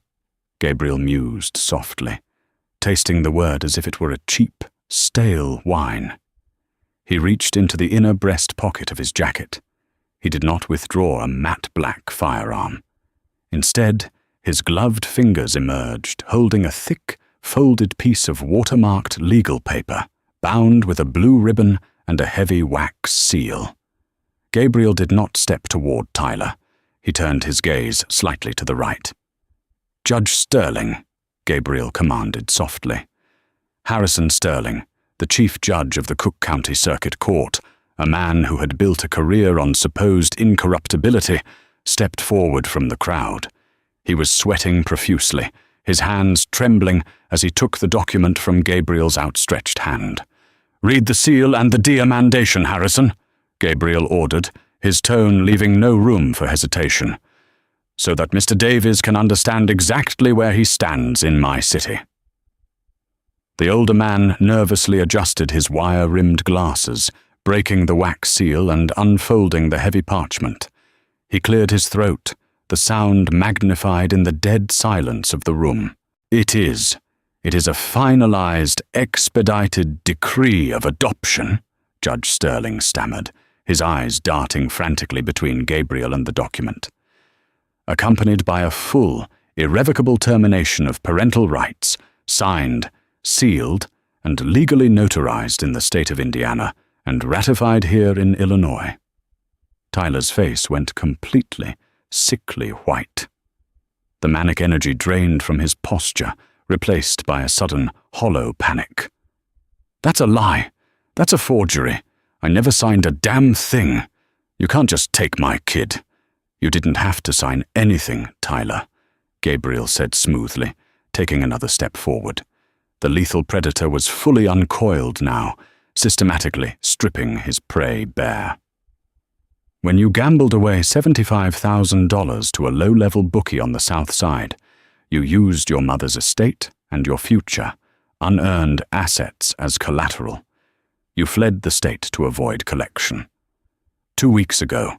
Gabriel mused softly, tasting the word as if it were a cheap, stale wine. He reached into the inner breast pocket of his jacket. He did not withdraw a matte black firearm. Instead, his gloved fingers emerged, holding a thick, folded piece of watermarked legal paper, bound with a blue ribbon and a heavy wax seal. Gabriel did not step toward Tyler. He turned his gaze slightly to the right. "Judge Sterling," Gabriel commanded softly. Harrison Sterling, the chief judge of the Cook County Circuit Court, a man who had built a career on supposed incorruptibility, stepped forward from the crowd. He was sweating profusely, his hands trembling as he took the document from Gabriel's outstretched hand. "Read the seal and the deamandation, Harrison," Gabriel ordered, his tone leaving no room for hesitation, "so that Mr. Davies can understand exactly where he stands in my city." The older man nervously adjusted his wire-rimmed glasses, breaking the wax seal and unfolding the heavy parchment. He cleared his throat, the sound magnified in the dead silence of the room. It is a finalized, expedited decree of adoption," Judge Sterling stammered, his eyes darting frantically between Gabriel and the document. "Accompanied by a full, irrevocable termination of parental rights, signed, sealed, and legally notarized in the state of Indiana, and ratified here in Illinois." Tyler's face went completely, sickly white. The manic energy drained from his posture, replaced by a sudden, hollow panic. "That's a lie. That's a forgery. I never signed a damn thing. You can't just take my kid." "You didn't have to sign anything, Tyler," Gabriel said smoothly, taking another step forward. The lethal predator was fully uncoiled now, systematically stripping his prey bare. "When you gambled away $75,000 to a low-level bookie on the South Side, you used your mother's estate and your future, unearned assets as collateral. You fled the state to avoid collection. 2 weeks ago,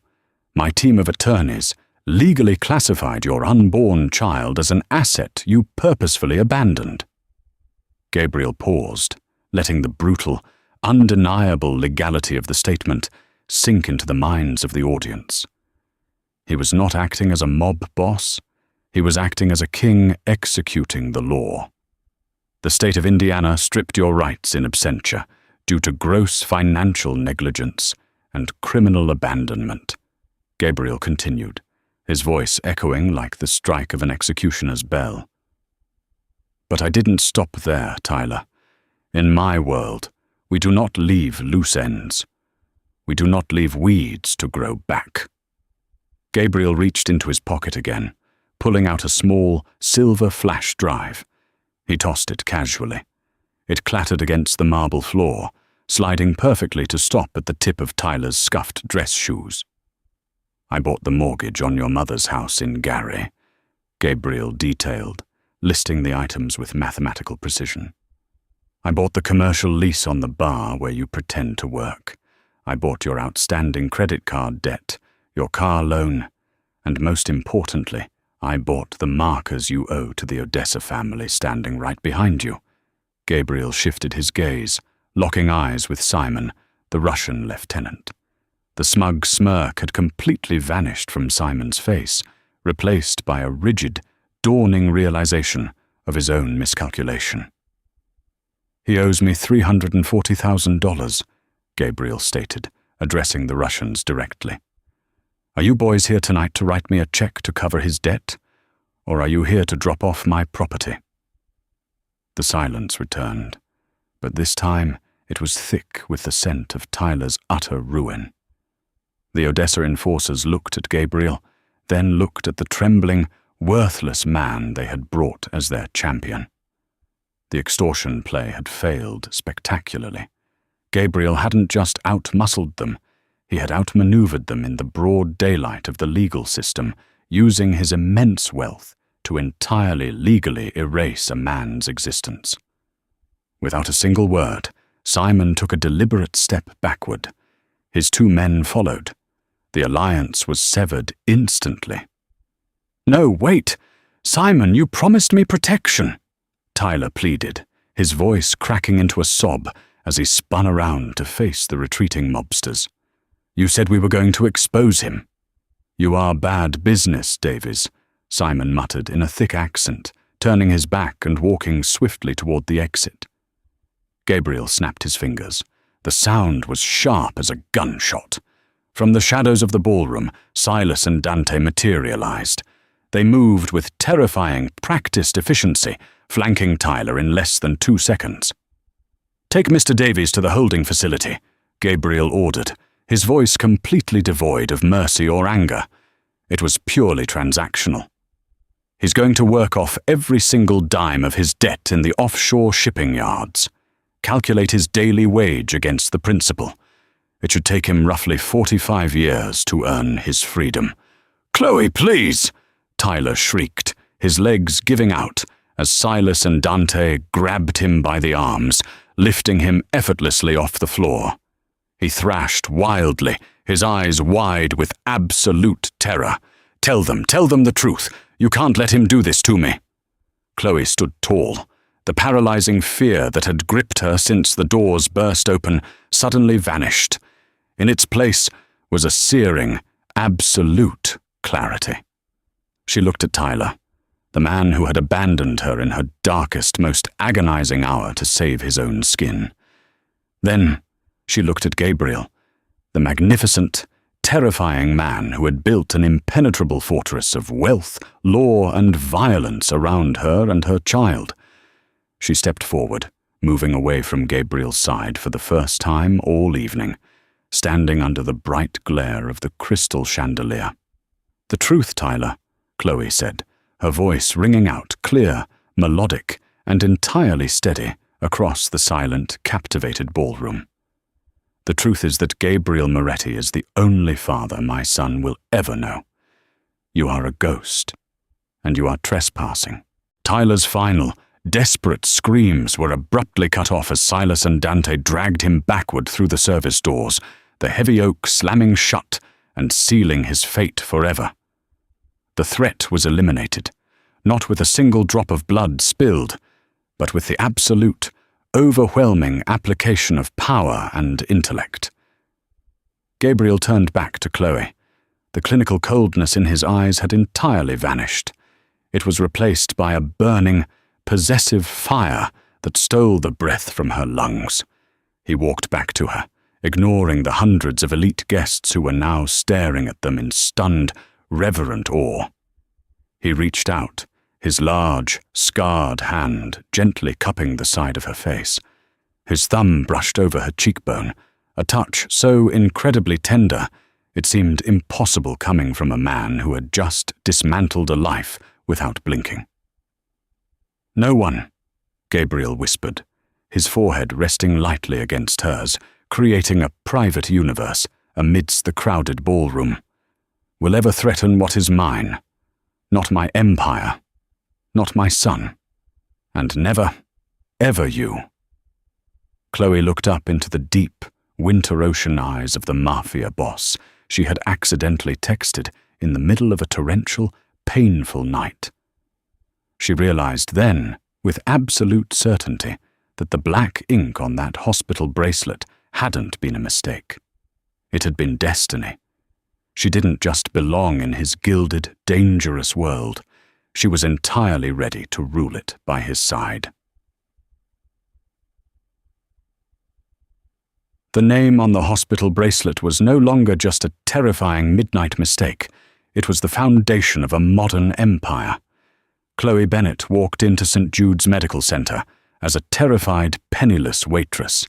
my team of attorneys legally classified your unborn child as an asset you purposefully abandoned." Gabriel paused, letting the brutal, undeniable legality of the statement sink into the minds of the audience. He was not acting as a mob boss. He was acting as a king executing the law. The state of Indiana stripped your rights in absentia due to gross financial negligence and criminal abandonment. Gabriel continued, his voice echoing like the strike of an executioner's bell. But I didn't stop there, Tyler. In my world, we do not leave loose ends. We do not leave weeds to grow back. Gabriel reached into his pocket again, pulling out a small, silver flash drive. He tossed it casually. It clattered against the marble floor, sliding perfectly to stop at the tip of Tyler's scuffed dress shoes. I bought the mortgage on your mother's house in Gary, Gabriel detailed, listing the items with mathematical precision. I bought the commercial lease on the bar where you pretend to work. I bought your outstanding credit card debt, your car loan, and most importantly, I bought the markers you owe to the Odessa family standing right behind you. Gabriel shifted his gaze, locking eyes with Simon, the Russian lieutenant. The smug smirk had completely vanished from Simon's face, replaced by a rigid, dawning realization of his own miscalculation. He owes me $340,000, Gabriel stated, addressing the Russians directly. Are you boys here tonight to write me a check to cover his debt, or are you here to drop off my property? The silence returned, but this time it was thick with the scent of Tyler's utter ruin. The Odessa enforcers looked at Gabriel, then looked at the trembling, worthless man they had brought as their champion. The extortion play had failed spectacularly. Gabriel hadn't just outmuscled them, he had outmaneuvered them in the broad daylight of the legal system, using his immense wealth to entirely legally erase a man's existence. Without a single word, Simon took a deliberate step backward. His two men followed. The alliance was severed instantly. "No, wait! Simon, you promised me protection!" Tyler pleaded, his voice cracking into a sob as he spun around to face the retreating mobsters. "You said we were going to expose him." "You are bad business, Davies," Simon muttered in a thick accent, turning his back and walking swiftly toward the exit. Gabriel snapped his fingers. The sound was sharp as a gunshot. From the shadows of the ballroom, Silas and Dante materialized. They moved with terrifying, practiced efficiency, flanking Tyler in less than 2 seconds. "Take Mr. Davies to the holding facility," Gabriel ordered, his voice completely devoid of mercy or anger. It was purely transactional. "He's going to work off every single dime of his debt in the offshore shipping yards. Calculate his daily wage against the principal. It should take him roughly 45 years to earn his freedom." "Chloe, please!" Tyler shrieked, his legs giving out as Silas and Dante grabbed him by the arms, lifting him effortlessly off the floor. He thrashed wildly, his eyes wide with absolute terror. Tell them the truth. You can't let him do this to me." Chloe stood tall. The paralyzing fear that had gripped her since the doors burst open suddenly vanished. In its place was a searing, absolute clarity. She looked at Tyler, the man who had abandoned her in her darkest, most agonizing hour to save his own skin. Then she looked at Gabriel, the magnificent, terrifying man who had built an impenetrable fortress of wealth, law, and violence around her and her child. She stepped forward, moving away from Gabriel's side for the first time all evening, standing under the bright glare of the crystal chandelier. "The truth, Tyler," Chloe said, her voice ringing out clear, melodic, and entirely steady across the silent, captivated ballroom. "The truth is that Gabriel Moretti is the only father my son will ever know. You are a ghost, and you are trespassing." Tyler's final, desperate screams were abruptly cut off as Silas and Dante dragged him backward through the service doors, the heavy oak slamming shut and sealing his fate forever. The threat was eliminated, not with a single drop of blood spilled, but with the absolute, overwhelming application of power and intellect. Gabriel turned back to Chloe. The clinical coldness in his eyes had entirely vanished. It was replaced by a burning, possessive fire that stole the breath from her lungs. He walked back to her, ignoring the hundreds of elite guests who were now staring at them in stunned, reverent awe. He reached out, his large, scarred hand gently cupping the side of her face. His thumb brushed over her cheekbone, a touch so incredibly tender it seemed impossible coming from a man who had just dismantled a life without blinking. "No one," Gabriel whispered, his forehead resting lightly against hers, creating a private universe amidst the crowded ballroom, "will ever threaten what is mine. Not my empire, not my son, and never, ever you." Chloe looked up into the deep, winter ocean eyes of the Mafia boss she had accidentally texted in the middle of a torrential, painful night. She realized then, with absolute certainty, that the black ink on that hospital bracelet hadn't been a mistake. It had been destiny. She didn't just belong in his gilded, dangerous world. She was entirely ready to rule it by his side. The name on the hospital bracelet was no longer just a terrifying midnight mistake. It was the foundation of a modern empire. Chloe Bennett walked into St. Jude's Medical Center as a terrified, penniless waitress.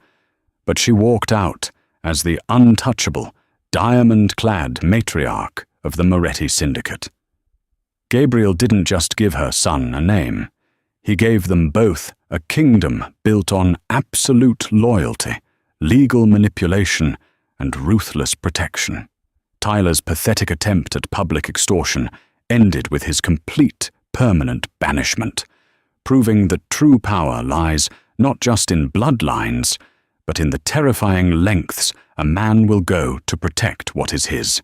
But she walked out as the untouchable, diamond-clad matriarch of the Moretti Syndicate. Gabriel didn't just give her son a name. He gave them both a kingdom built on absolute loyalty, legal manipulation, and ruthless protection. Tyler's pathetic attempt at public extortion ended with his complete, permanent banishment, proving that true power lies not just in bloodlines, but in the terrifying lengths a man will go to protect what is his.